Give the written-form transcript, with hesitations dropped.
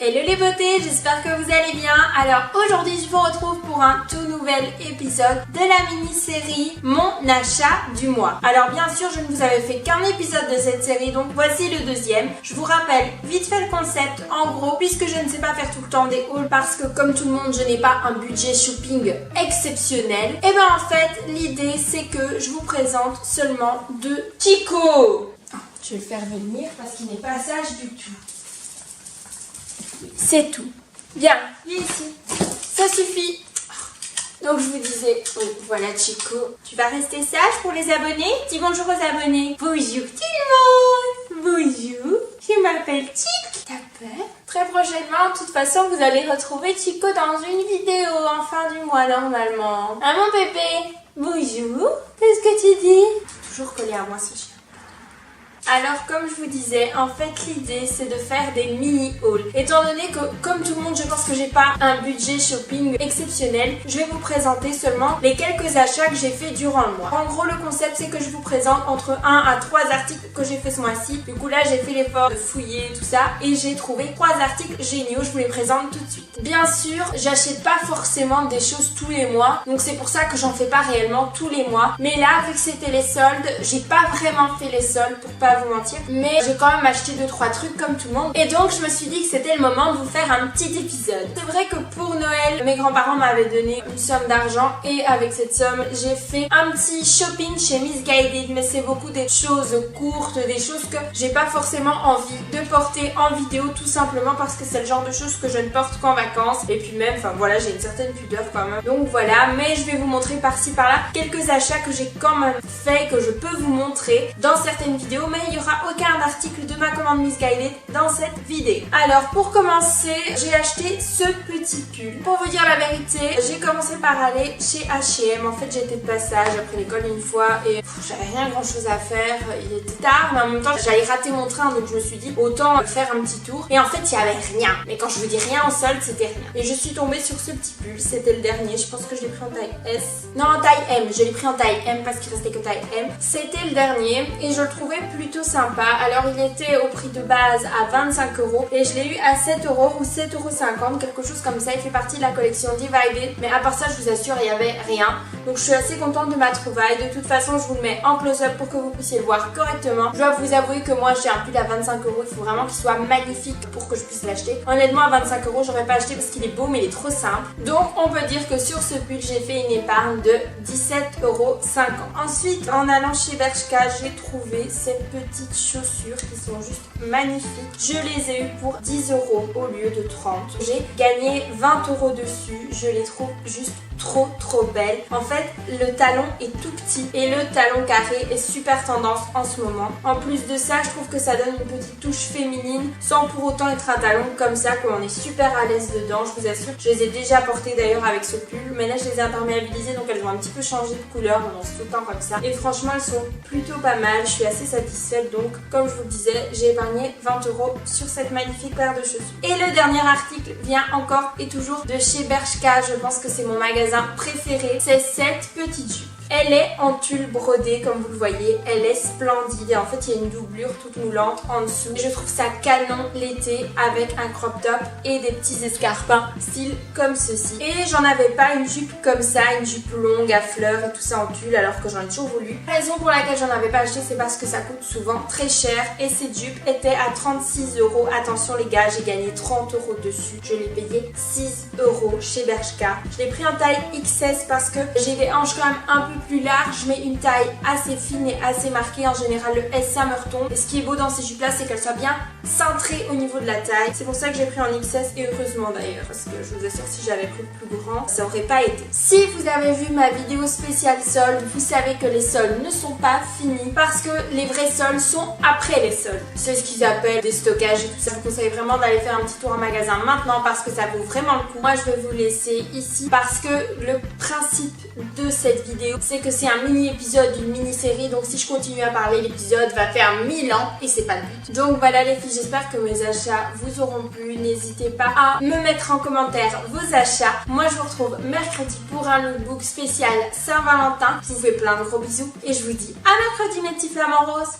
Hello les beautés, j'espère que vous allez bien. Alors aujourd'hui je vous retrouve pour un tout nouvel épisode de la mini-série Mon achat du mois. Alors bien sûr je ne vous avais fait qu'un épisode de cette série, donc voici le deuxième. Je vous rappelle vite fait le concept en gros, puisque je ne sais pas faire tout le temps des hauls parce que comme tout le monde je n'ai pas un budget shopping exceptionnel. Et bien en fait l'idée c'est que je vous présente seulement deux Chico. Je vais le faire venir parce qu'il n'est pas sage du tout. C'est tout. Bien, viens ici. Ça suffit. Donc je vous disais, oui, voilà Chico. Tu vas rester sage pour les abonnés. Dis bonjour aux abonnés. Bonjour tout le monde. Bonjour. Je m'appelle Chico. T'as peur? Très prochainement, de toute façon, vous allez retrouver Chico dans une vidéo en fin du mois normalement. Hein mon bébé? Bonjour. Qu'est-ce que tu dis? Toujours collé à moi ce chien. Alors comme je vous disais, en fait l'idée c'est de faire des mini hauls. Étant donné que comme tout le monde je pense que j'ai pas un budget shopping exceptionnel, je vais vous présenter seulement les quelques achats que j'ai fait durant le mois. En gros le concept c'est que je vous présente entre 1 à 3 articles que j'ai fait ce mois-ci. Du coup là j'ai fait l'effort de fouiller tout ça et j'ai trouvé 3 articles géniaux, je vous les présente tout de suite. Bien sûr j'achète pas forcément des choses tous les mois, donc c'est pour ça que j'en fais pas réellement tous les mois. Mais là vu que c'était les soldes, j'ai pas vraiment fait les soldes pour pas vous mentir, mais j'ai quand même acheté 2-3 trucs comme tout le monde et donc je me suis dit que c'était le moment de vous faire un petit épisode. C'est vrai que pour Noël mes grands-parents m'avaient donné une somme d'argent et avec cette somme j'ai fait un petit shopping chez Missguided, mais c'est beaucoup des choses courtes, des choses que j'ai pas forcément envie de porter en vidéo, tout simplement parce que c'est le genre de choses que je ne porte qu'en vacances et puis même, enfin voilà, j'ai une certaine pudeur quand même, donc voilà. Mais je vais vous montrer par-ci par-là quelques achats que j'ai quand même fait, que je peux vous montrer dans certaines vidéos, mais il y aura aucun article de ma commande Missguided dans cette vidéo. Alors pour commencer, j'ai acheté ce petit pull. Pour vous dire la vérité, j'ai commencé par aller chez H&M. En fait j'étais de passage après l'école une fois et j'avais rien grand chose à faire, il était tard mais en même temps j'allais rater mon train, donc je me suis dit autant faire un petit tour et en fait il y avait rien. Mais quand je vous dis rien en solde, c'était rien. Et je suis tombée sur ce petit pull, c'était le dernier, je pense que je l'ai pris en taille S. Non, en taille M, je l'ai pris en taille M parce qu'il restait que taille M. C'était le dernier et je le trouvais plutôt sympa. Alors il était au prix de base à 25 € et je l'ai eu à 7 € ou 7,50 €, quelque chose comme ça. Il fait partie de la collection Divided, mais à part ça je vous assure il n'y avait rien. Donc je suis assez contente de ma trouvaille. De toute façon je vous le mets en close-up pour que vous puissiez le voir correctement. Je dois vous avouer que moi j'ai un pull à 25 €, il faut vraiment qu'il soit magnifique pour que je puisse l'acheter. Honnêtement à 25 € j'aurais pas acheté parce qu'il est beau mais il est trop simple. Donc on peut dire que sur ce pull j'ai fait une épargne de 17,50 €. Ensuite en allant chez Bershka j'ai trouvé ces petites chaussures qui sont juste magnifiques. Je les ai eues pour 10 € au lieu de 30. J'ai gagné 20 € dessus. Je les trouve juste trop belles. En fait le talon est tout petit et le talon carré est super tendance en ce moment. En plus de ça je trouve que ça donne une petite touche féminine sans pour autant être un talon comme ça, qu'on est super à l'aise dedans, je vous assure. Je les ai déjà portées d'ailleurs avec ce pull, mais là je les ai imperméabilisées donc elles ont un petit peu changé de couleur, on lance tout le temps comme ça et franchement elles sont plutôt pas mal. Je suis assez satisfaite, donc comme je vous le disais j'ai épargné 20 € sur cette magnifique paire de chaussures. Et le dernier article vient encore et toujours de chez Bershka. Je pense que c'est mon magasin préféré. C'est cette petite jupe. Elle est en tulle brodé comme vous le voyez, elle est splendide et en fait il y a une doublure toute moulante en dessous. Je trouve ça canon l'été avec un crop top et des petits escarpins style comme ceci. Et j'en avais pas une jupe comme ça, une jupe longue à fleurs et tout ça en tulle, alors que j'en ai toujours voulu. La raison pour laquelle j'en avais pas acheté c'est parce que ça coûte souvent très cher et cette jupe était à 36 €. Attention les gars, j'ai gagné 30 € dessus. Je l'ai payé 6 € chez Bershka. Je l'ai pris en taille XS parce que j'ai des hanches quand même un peu plus large, mais une taille assez fine et assez marquée. En général le S ça me retombe et ce qui est beau dans ces jupes là c'est qu'elles soient bien cintrées au niveau de la taille. C'est pour ça que j'ai pris en XS et heureusement d'ailleurs, parce que je vous assure si j'avais pris plus grand ça aurait pas été. Si vous avez vu ma vidéo spéciale soldes, vous savez que les soldes ne sont pas finis parce que les vrais soldes sont après les soldes. C'est ce qu'ils appellent des stockages et tout ça. Je vous conseille vraiment d'aller faire un petit tour en magasin maintenant parce que ça vaut vraiment le coup. Moi je vais vous laisser ici parce que le principe de cette vidéo c'est que c'est un mini épisode d'une mini série, donc si je continue à parler l'épisode va faire 1000 ans et c'est pas le but. Donc voilà les filles, j'espère que mes achats vous auront plu. N'hésitez pas à me mettre en commentaire vos achats. Moi je vous retrouve mercredi pour un lookbook spécial Saint-Valentin. Je vous fais plein de gros bisous et je vous dis à mercredi mes petits flamants roses.